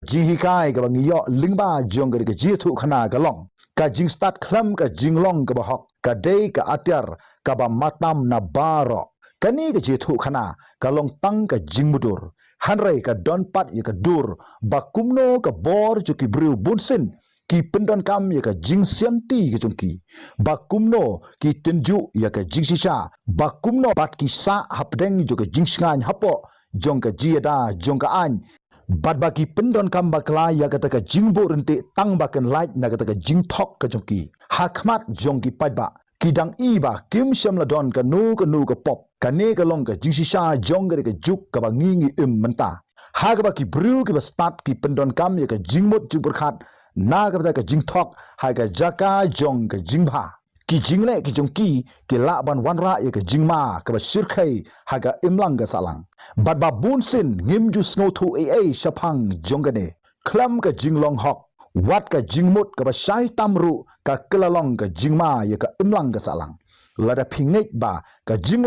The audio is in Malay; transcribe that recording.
jing hikai ka bangiyo lingba jong ka jithu khana ka long ka jing start khlam ka jing long ka bahok ka dei ka atyar ka ba matam na baro kani ka jithu khana ka long tang ka jing mudur hanrai ka don pat ya ka dur bakumno ka bor ju ki bru bunsin ki pendon kam ya ka jing sianti ka jungki bakumno ki tenju ya ka jing shisha bakumno pat ki sa hapdeng ju ka jing shngan hapo jong ka jiada jong ka an bad baki pendon kam bakla ya kata ka jingbo rente tang baken light na kata ka jing thok ka jongki hakmat jongki pajba kidang iba kim shamla don ka nu ka pop ka ne ka long ka jingshisha jong ka juk ka bangingi menta ha ka baki bru ki ba start ki pendon kam ya ka jingmot juk berkhat na ka ka jing thok ha ka jaka jong ka jingba ki jingle ki jongki ki la ban wanra ya ka jingma ka ba shirkai ha ka imlang ka salang bad ba bunsin ngim ju snow thu shapang jongane klam ka jinglong hok wat ka jingmut ka ba shai tamru ka kelalong ka jingma ya ka imlang ka salang lada pingnek ba ka jing